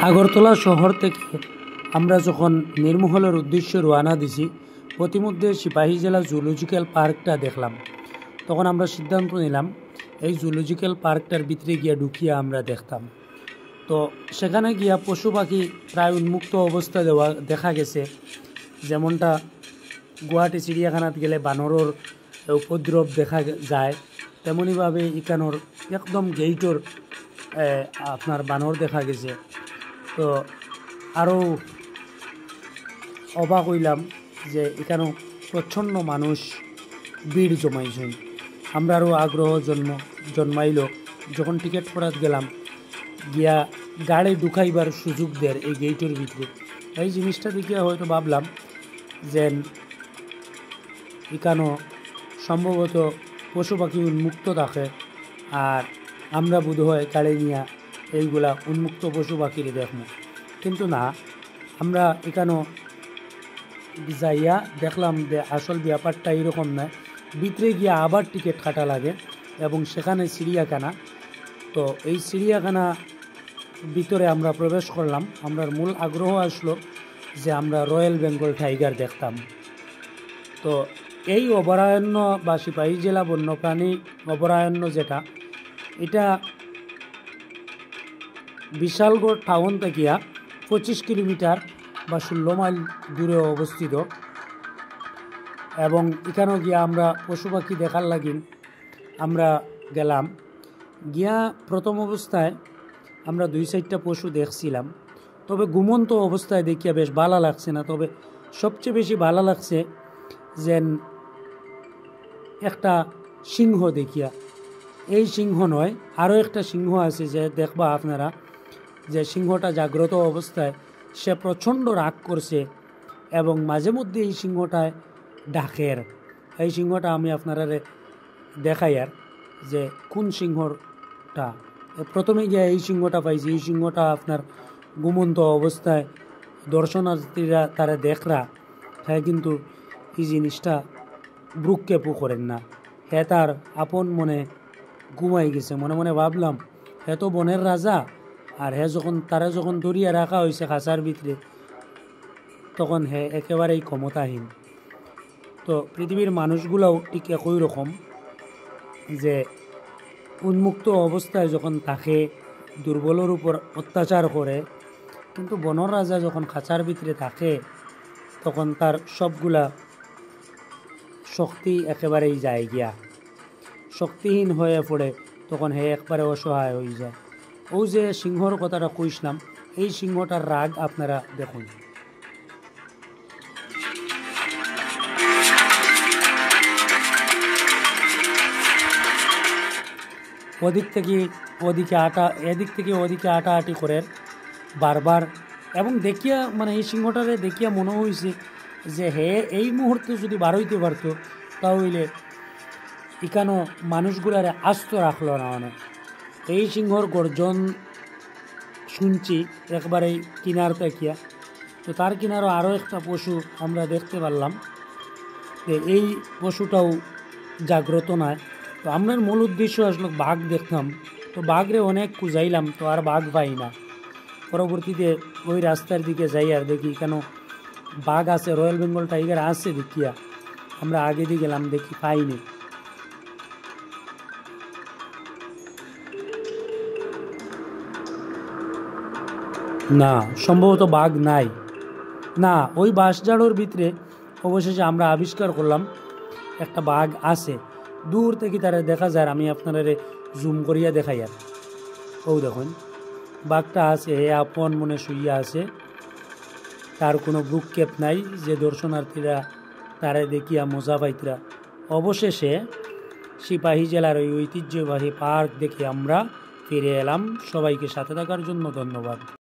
আগরতলা শহর থেকে আমরা যখন নির্মহলের উদ্দেশ্যে রওনা দিছি প্রতিমধ্যে সিপাহী জেলা জুলজিক্যাল পার্কটা দেখলাম। তখন আমরা সিদ্ধান্ত নিলাম এই জুলজিক্যাল পার্কটার ভিতরে গিয়া ঢুকিয়া আমরা দেখতাম। তো সেখানে গিয়া পশু পাখি প্রায় উন্মুক্ত অবস্থা দেখা গেছে। যেমনটা গুয়াহাটি চিড়িয়াখানাত গেলে বানরের উপদ্রব দেখা যায়, তেমনিভাবে ইকানোর একদম গেইটর আপনার বানর দেখা গেছে। তো আরও অবাক হইলাম যে এখানেও প্রচ্ছন্ন মানুষ ভিড় জমাইছেন। আমরা আরও আগ্রহ জন্মাইল যখন টিকিট করাত গেলাম, গিয়া গাড়ি ঢুকাইবার সুযোগ দেয় এই গেইটের ভিতরে। এই জিনিসটা দেখিয়া হয়তো ভাবলাম যে এখানেও সম্ভবত পশু পাখি উন্মুক্ত থাকে, আর আমরা বোধ হয় গাড়ি নিয়ে এইগুলা উন্মুক্ত পশু পাখির দেখবো। কিন্তু না, আমরা এখানেও যাইয়া দেখলাম যে আসল ব্যাপারটা এরকম নয়। ভিতরে গিয়া আবার টিকিট কাটা লাগে এবং সেখানে চিড়িয়াখানা। তো এই চিড়িয়াখানা ভিতরে আমরা প্রবেশ করলাম। আমরা মূল আগ্রহ আসলো যে আমরা রয়্যাল বেঙ্গল টাইগার দেখতাম। তো এই অভয়ারণ্য বা সিপাহী জেলা বন্যপ্রাণী অভয়ারণ্য যেটা, এটা বিশালগড় টাউন থেকে 25 কিলোমিটার বা 16 মাইল দূরে অবস্থিত। এবং এখানেও গিয়া আমরা পশু পাখি দেখার লাগিন আমরা গেলাম। গিয়া প্রথম অবস্থায় আমরা 2-4টা পশু দেখছিলাম, তবে ঘুমন্ত অবস্থায় দেখিয়া বেশ ভালো লাগছে না। তবে সবচেয়ে বেশি ভালো লাগছে যে একটা সিংহ দেখিয়া। এই সিংহ নয়, আরও একটা সিংহ আছে যে দেখবা আপনারা, যে সিংহটা জাগ্রত অবস্থায় সে প্রচণ্ড রাগ করছে এবং মাঝে মধ্যে এই সিংহটায় ডাকের। এই সিংহটা আমি আপনারা দেখাই আর যে কোন সিংহটা। প্রথমে গিয়ে এই সিংহটা পাইছি। এই সিংহটা আপনার ঘুমন্ত অবস্থায় দর্শনার্থীরা তারা দেখরা, হ্যাঁ, কিন্তু এই জিনিসটা ভ্রুক্ষেপও করেন না। হ্যাঁ, তার আপন মনে ঘুমাই গেছে। মনে মনে ভাবলাম হ্যাঁ তো বনের রাজা, আর হ্যাঁ যখন দরিয়া রাখা হয়েছে খাঁচার ভিতরে, তখন হ্যাঁ একেবারেই ক্ষমতাহীন। তো পৃথিবীর মানুষগুলোও ঠিক একই রকম, যে উন্মুক্ত অবস্থায় যখন থাকে দুর্বলের উপর অত্যাচার করে, কিন্তু বনের রাজা যখন খাঁচার ভিতরে থাকে তখন তার সবগুলা শক্তি একেবারেই যায় গিয়া, শক্তিহীন হয়ে পড়ে, তখন হে একবারে অসহায় হয়ে যায়। ও যে সিংহর কথাটা কইছিলাম, এই সিংহটার রাগ আপনারা দেখুন। এদিক থেকে ওদিকে আটাআটি করে বারবার, এবং দেখিয়া মানে এই সিংহটারে দেখিয়া মনে হয়েছে যে হে এই মুহূর্তে যদি বার হইতে পারতো তাহলে এখানো মানুষগুলারে আস্ত রাখলো না। অনেক এই সিংহর গর্জন শুনছি একবারেই কিনার তাকিয়া। তো তার কিনারও আরও একটা পশু আমরা দেখতে পারলাম, যে এই পশুটাও জাগ্রত নয়। তো আমরা মূল উদ্দেশ্য আসলো বাঘ দেখতাম। তো বাঘরে অনেক খুঁজাইলাম, তো আর বাঘ পাই না। পরবর্তীতে ওই রাস্তার দিকে যাই আর দেখি কেন বাঘ আছে, রয়্যাল বেঙ্গল টাইগার আছে দেখিয়া আমরা আগে দিয়ে গেলাম, দেখি পাইনি। না, সম্ভবত বাঘ নাই। না, ওই বাঁশঝাড়ের ভিতরে অবশেষে আমরা আবিষ্কার করলাম একটা বাঘ আছে। দূর থেকে তারা দেখা যায়, আমি আপনারা জুম করিয়া দেখাই। আর ও দেখুন বাঘটা আছে, হে আপন মনে শুইয়া আছে, তার কোনো ভ্রুক্ষেপ নাই যে দর্শনার্থীরা তারা দেখিয়া মজা পাইতরা। অবশেষে সিপাহী জেলার ওই ঐতিহ্যবাহী পার্ক দেখে আমরা ফিরে এলাম। সবাইকে সাথে থাকার জন্য ধন্যবাদ।